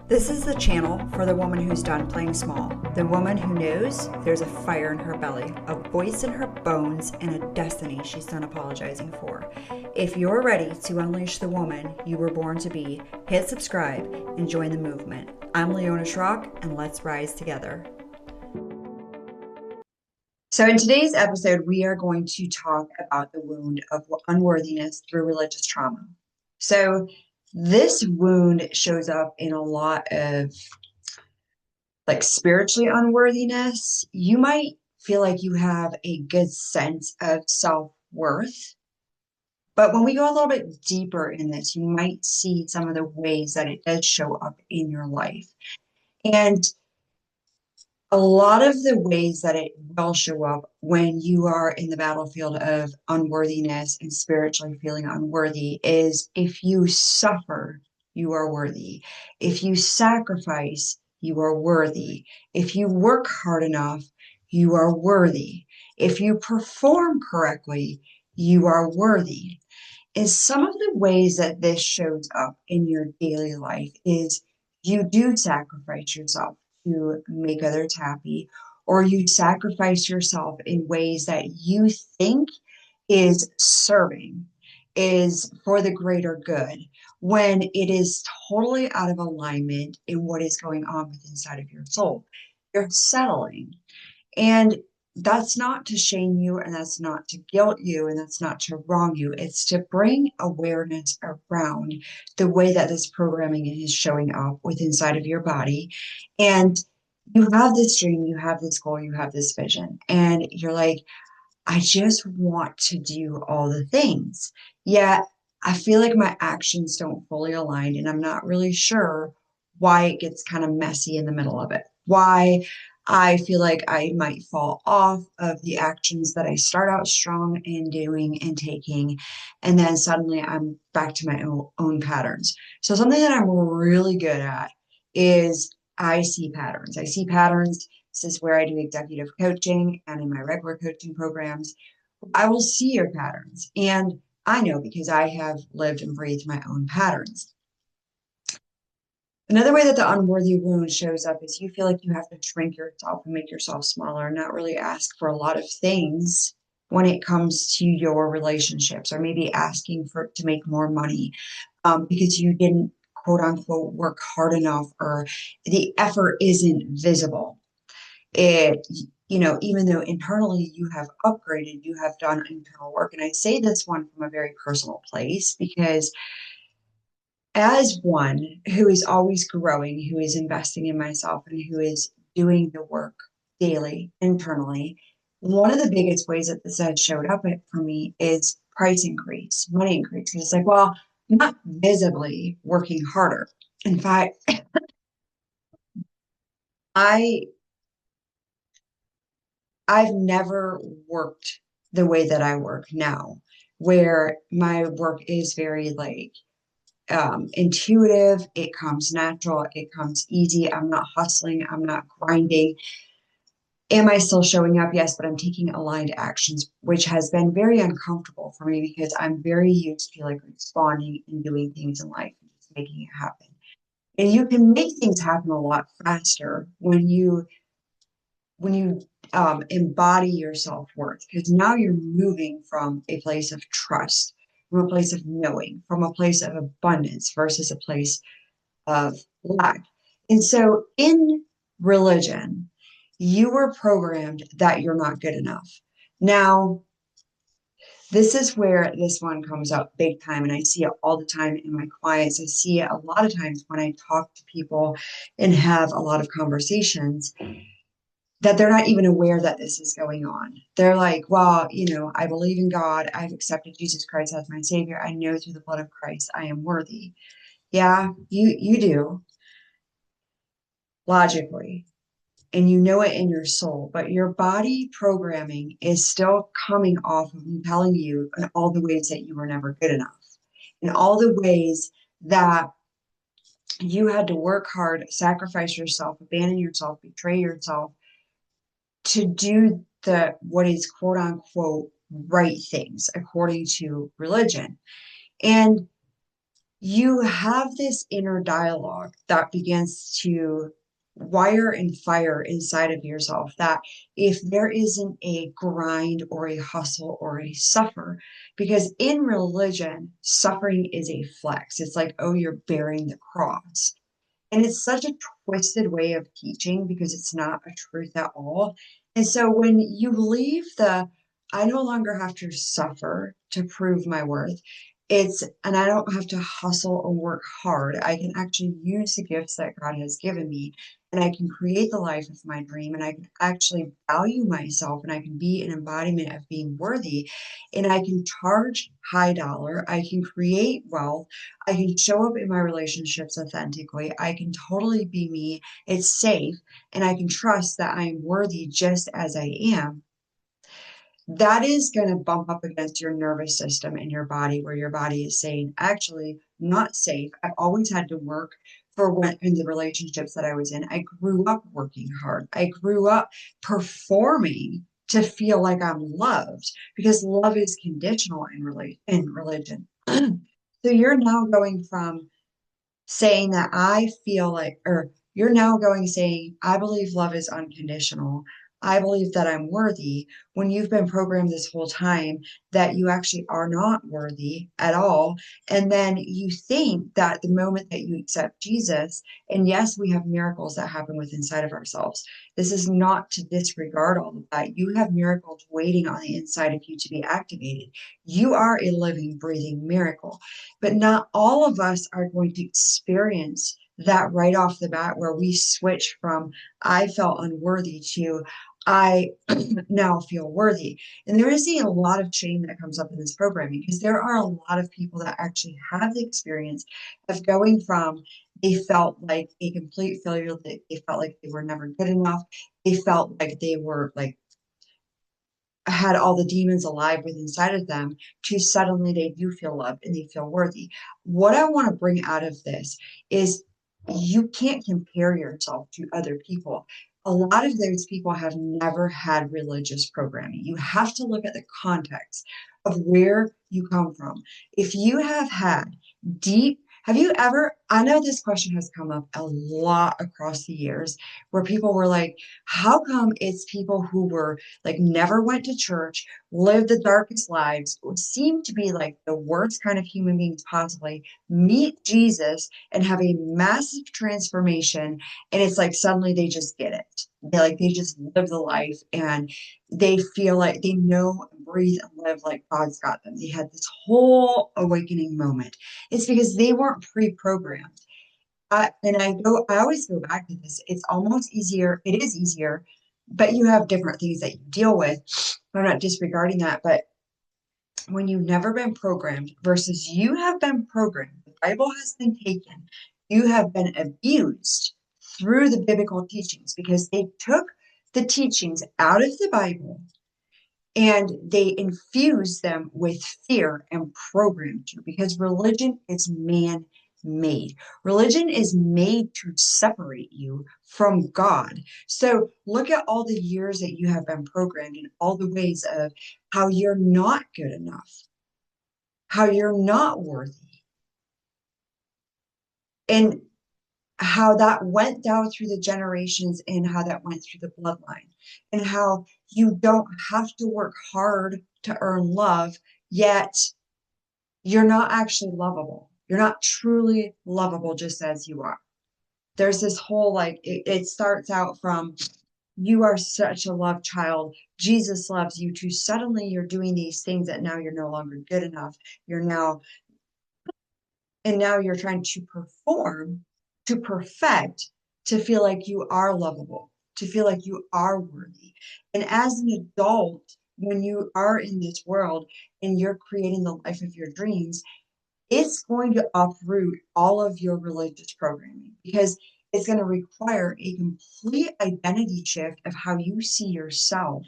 This is the channel for the woman who's done playing small, the woman who knows there's a fire in her belly, a voice in her bones, and a destiny she's done apologizing for. If you're ready to unleash the woman you were born to be, hit subscribe and join the movement. I'm Leona Schrock, and let's rise together. So, in today's episode, we are going to talk about the wound of unworthiness through religious trauma. So, this wound shows up in a lot of spiritually unworthiness. You might feel like you have a good sense of self-worth, but when we go a little bit deeper in this, you might see some of the ways that it does show up in your life. And a lot of the ways that it will show up when you are in the battlefield of unworthiness and spiritually feeling unworthy is if you suffer, you are worthy. If you sacrifice, you are worthy. If you work hard enough, you are worthy. If you perform correctly, you are worthy. And some of the ways that this shows up in your daily life is you do sacrifice yourself to make others happy, or you sacrifice yourself in ways that you think is serving, is for the greater good, when it is totally out of alignment in what is going on with inside of your soul. You're settling. And that's not to shame you, and that's not to guilt you, and that's not to wrong you. It's to bring awareness around the way that this programming is showing up with inside of your body. And you have this dream, you have this goal, you have this vision, and you're like, I just want to do all the things. Yet I feel like my actions don't fully align, and I'm not really sure why it gets kind of messy in the middle of it. Why I feel like I might fall off of the actions that I start out strong in doing and taking, and then suddenly I'm back to my own patterns. So something that I'm really good at is I see patterns. I see patterns. This is where I do executive coaching and in my regular coaching programs. I will see your patterns. And I know because I have lived and breathed my own patterns. Another way that the unworthy wound shows up is you feel like you have to shrink yourself and make yourself smaller and not really ask for a lot of things when it comes to your relationships, or maybe asking for to make more money because you didn't quote unquote work hard enough, or the effort isn't visible. It, even though internally you have upgraded, you have done internal work. And I say this one from a very personal place because as one who is always growing, who is investing in myself, and who is doing the work daily internally, one of the biggest ways that this has showed up for me is price increase, money increase. Because it's like, well, I'm not visibly working harder. In fact, I I've never worked the way that I work now, where my work is very intuitive. It comes natural. It comes easy. I'm not hustling. I'm not grinding. Am I still showing up? Yes, but I'm taking aligned actions, which has been very uncomfortable for me because I'm very used to responding and doing things in life and just making it happen. And you can make things happen a lot faster when you embody your self-worth, because now you're moving from a place of trust, from a place of knowing, from a place of abundance versus a place of lack. And so in religion, you were programmed that you're not good enough. Now, this is where this one comes up big time, and I see it all the time in my clients. I see it a lot of times when I talk to people and have a lot of conversations, that they're not even aware that this is going on. They're like, well, I believe in God. I've accepted Jesus Christ as my savior. I know through the blood of Christ I am worthy. Yeah, you do, logically, and you know it in your soul, but your body programming is still coming off of and telling you in all the ways that you were never good enough, in all the ways that you had to work hard, sacrifice yourself, abandon yourself, betray yourself to do the what is quote unquote right things according to religion. And you have this inner dialogue that begins to wire and fire inside of yourself that if there isn't a grind or a hustle or a suffer, because in religion, suffering is a flex. It's like, oh, you're bearing the cross. And it's such a twisted way of teaching because it's not a truth at all. And so when you leave I no longer have to suffer to prove my worth, and I don't have to hustle or work hard. I can actually use the gifts that God has given me and I can create the life of my dream and I can actually value myself and I can be an embodiment of being worthy and I can charge high dollar. I can create wealth. I can show up in my relationships authentically. I can totally be me. It's safe. And I can trust that I am worthy just as I am. That is going to bump up against your nervous system and your body, where your body is saying, actually, not safe. I've always had to work for what in the relationships that I was in. I grew up working hard. I grew up performing to feel like I'm loved because love is conditional in religion. So you're now going from saying that I feel like, or you're now going saying, I believe love is unconditional. I believe that I'm worthy when you've been programmed this whole time that you actually are not worthy at all. And then you think that the moment that you accept Jesus, and yes, we have miracles that happen within inside of ourselves. This is not to disregard all of that. You have miracles waiting on the inside of you to be activated. You are a living, breathing miracle. But not all of us are going to experience that right off the bat, where we switch from I felt unworthy to I now feel worthy. And there is a lot of shame that comes up in this program because there are a lot of people that actually have the experience of going from they felt like a complete failure, that they felt like they were never good enough. They felt like they were like had all the demons alive within inside of them to suddenly they do feel loved and they feel worthy. What I want to bring out of this is you can't compare yourself to other people. A lot of those people have never had religious programming. You have to look at the context of where you come from. If you have had deep, have you ever, I know this question has come up a lot across the years where people were like, how come it's people who were like never went to church, lived the darkest lives, seem to be like the worst kind of human beings possibly, meet Jesus and have a massive transformation. And it's like suddenly they just get it. They just live the life and they feel like they know, breathe, and live like God's got them. They had this whole awakening moment. It's because they weren't pre-programmed. I always go back to this. It's almost easier. It is easier, but you have different things that you deal with. I'm not disregarding that, but when you've never been programmed versus you have been programmed, the Bible has been taken, you have been abused through the biblical teachings because they took the teachings out of the Bible and they infuse them with fear and programmed you because religion is man made. Religion is made to separate you from God. So look at all the years that you have been programmed in all the ways of how you're not good enough, how you're not worthy, and how that went down through the generations and how that went through the bloodline, and how you don't have to work hard to earn love, yet you're not actually lovable. You're not truly lovable just as you are. There's this whole like, it starts out from you are such a loved child. Jesus loves you to suddenly you're doing these things that now you're no longer good enough. You're now And now you're trying to perform, to perfect, to feel like you are lovable, to feel like you are worthy. And as an adult, when you are in this world and you're creating the life of your dreams, it's going to uproot all of your religious programming because it's going to require a complete identity shift of how you see yourself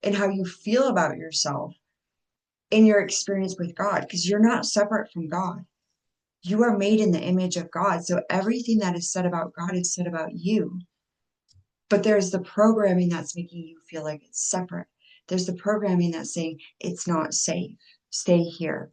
and how you feel about yourself in your experience with God, because you're not separate from God. You are made in the image of God. So everything that is said about God is said about you. But there's the programming that's making you feel like it's separate. There's the programming that's saying it's not safe. Stay here.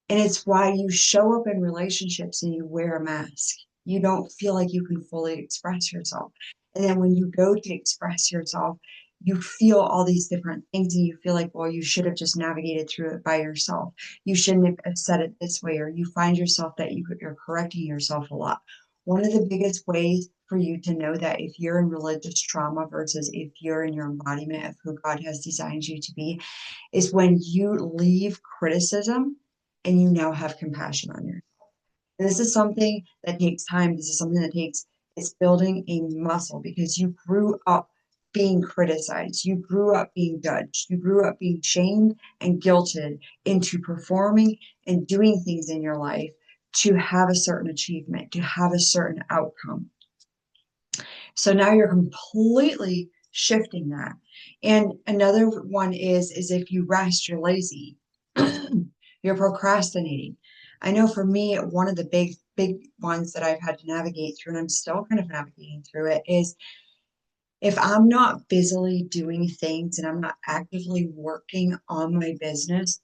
And it's why you show up in relationships and you wear a mask. You don't feel like you can fully express yourself. And then when you go to express yourself, you feel all these different things and you feel like, well, you should have just navigated through it by yourself. You shouldn't have said it this way, or you find yourself that you're correcting yourself a lot. One of the biggest ways for you to know that if you're in religious trauma versus if you're in your embodiment of who God has designed you to be is when you leave criticism and you now have compassion on yourself. And this is something that takes time. This is something that takes, it's building a muscle because you grew up being criticized. You grew up being judged. You grew up being shamed and guilted into performing and doing things in your life to have a certain achievement, to have a certain outcome. So now you're completely shifting that. And another one is if you rest, you're lazy. You're procrastinating. I know for me, one of the big ones that I've had to navigate through, and I'm still kind of navigating through it, is if I'm not busily doing things and I'm not actively working on my business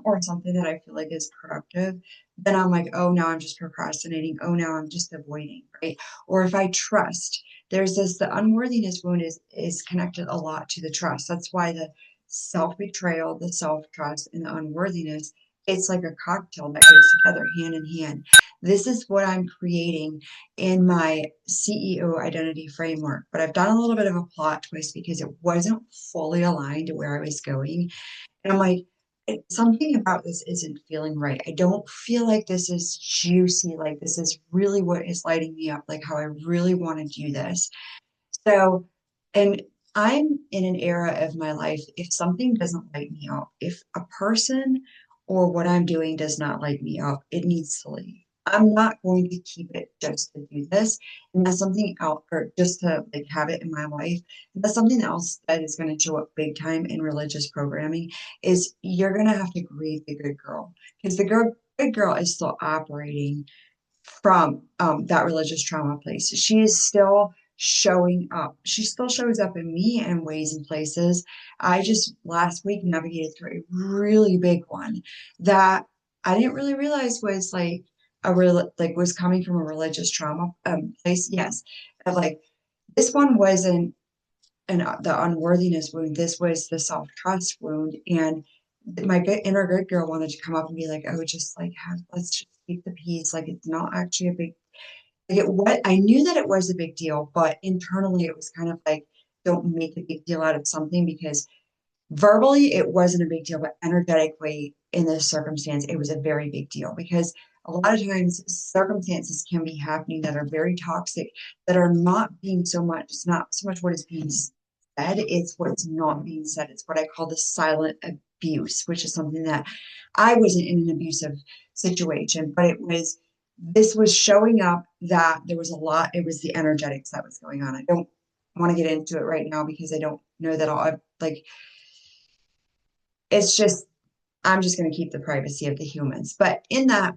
or something that I feel like is productive, then I'm like, oh, now I'm just procrastinating. Oh, now I'm just avoiding, right? Or if I trust, there's this, the unworthiness wound is connected a lot to the trust. That's why the self-betrayal, the self-trust, and the unworthiness, it's like a cocktail that goes together hand in hand. This is what I'm creating in my CEO identity framework, but I've done a little bit of a plot twist because it wasn't fully aligned to where I was going. And I'm like, something about this isn't feeling right. I don't feel like this is juicy, like this is really what is lighting me up, like how I really want to do this. So, and I'm in an era of my life, if something doesn't light me up, if a person or what I'm doing does not light me up, it needs to leave. I'm not going to keep it just to do this. And that's something out or just to like have it in my life. And that's something else that is going to show up big time in religious programming is you're going to have to grieve the good girl because good girl is still operating from that religious trauma place. She is still showing up. She still shows up in me in ways and places. I just last week navigated through a really big one that I didn't really realize was like a real like was coming from a religious trauma place. Yes, but like this one wasn't the unworthiness wound. This was the self trust wound, and my inner good girl wanted to come up and be like, "Oh, just like have let's just keep the peace. Like it's not actually a big like it what I knew that it was a big deal, but internally it was kind of like don't make a big deal out of something because verbally it wasn't a big deal, but energetically in this circumstance it was a very big deal because a lot of times circumstances can be happening that are very toxic that are not being so much it's not so much what is being said, it's what's not being said. It's what I call the silent abuse, which is something that I wasn't in an abusive situation, but it was this was showing up that there was a lot, it was the energetics that was going on. I don't want to get into it right now because I don't know that I'll like it's just I'm just going to keep the privacy of the humans. But in that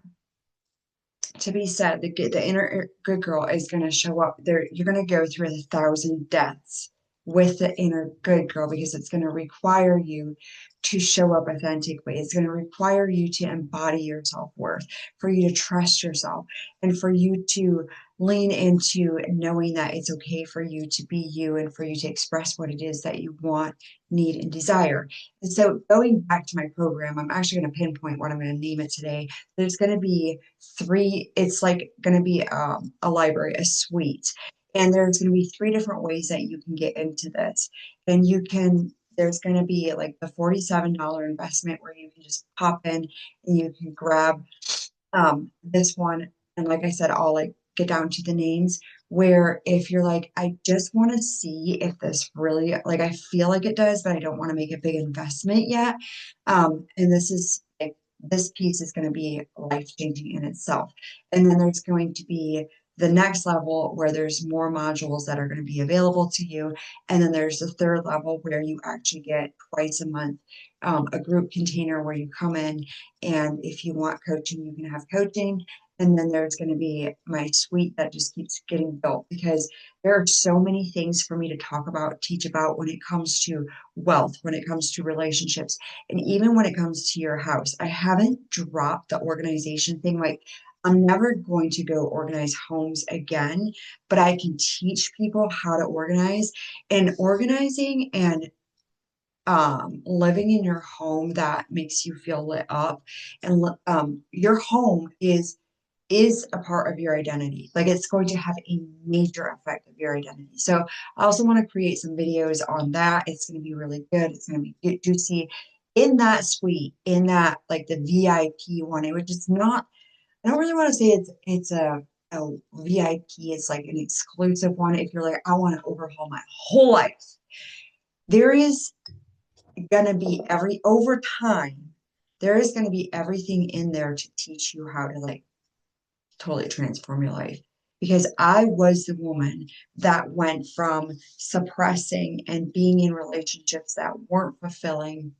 to be said, the inner good girl is going to show up there. You're going to go through 1,000 deaths with the inner good girl because it's going to require you to show up authentically. It's going to require you to embody your self-worth, for you to trust yourself, and for you to lean into knowing that it's okay for you to be you and for you to express what it is that you want, need, and desire. And so going back to my program, I'm actually going to pinpoint what I'm going to name it today. There's going to be three, it's like going to be a library, a suite. And there's going to be three different ways that you can get into this. And you can, there's going to be like the $47 investment where you can just pop in and you can grab this one. And like I said, I'll like get down to the names where if you're like, I just want to see if this really, like, I feel like it does, but I don't want to make a big investment yet. And this is like, this piece is going to be life changing in itself. And then there's going to be the next level where there's more modules that are going to be available to you. And then there's the third level where you actually get twice a month a group container where you come in and if you want coaching, you can have coaching. And then there's going to be my suite that just keeps getting built because there are so many things for me to talk about, teach about when it comes to wealth, when it comes to relationships, and even when it comes to your house. I haven't dropped the organization thing. Like, I'm never going to go organize homes again, but I can teach people how to organize, and organizing and living in your home that makes you feel lit up, and your home is a part of your identity. Like, it's going to have a major effect of your identity. So I also want to create some videos on that. It's going to be really good. It's going to be juicy in that suite, in that like the VIP one. It would just not, I don't really want to say it's a VIP. It's like an exclusive one. If you're like, I want to overhaul my whole life, there is gonna be over time, there is gonna be everything in there to teach you how to like totally transform your life. Because I was the woman that went from suppressing and being in relationships that weren't fulfilling,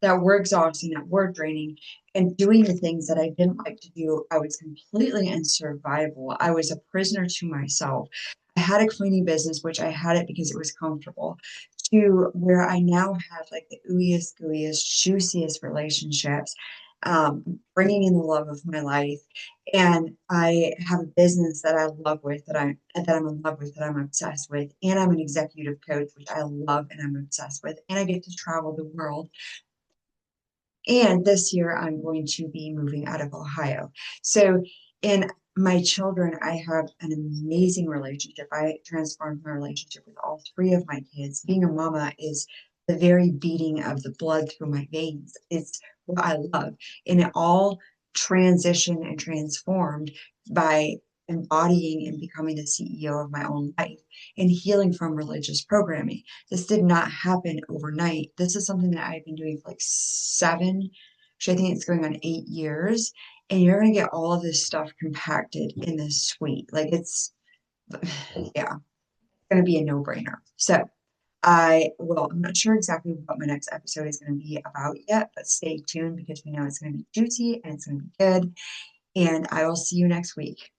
that were exhausting, that were draining, and doing the things that I didn't like to do. I was completely in survival. I was a prisoner to myself. I had a cleaning business, which I had it because it was comfortable, to where I now have like the ooeyest, gooeyest, juiciest relationships, bringing in the love of my life. And I have a business that I love with, that I'm in love with, that I'm obsessed with. And I'm an executive coach, which I love and I'm obsessed with. And I get to travel the world, and this year, I'm going to be moving out of Ohio. So, in my children, I have an amazing relationship. I transformed my relationship with all three of my kids. Being a mama is the very beating of the blood through my veins. It's what I love. And it all transitioned and transformed by embodying and becoming the CEO of my own life and healing from religious programming. This did not happen overnight. This is something that I've been doing for like actually, I think it's going on 8 years. And you're going to get all of this stuff compacted in this suite. Like, it's, yeah, going to be a no-brainer. So I'm not sure exactly what my next episode is going to be about yet, but stay tuned because we know it's going to be juicy and it's going to be good. And I will see you next week.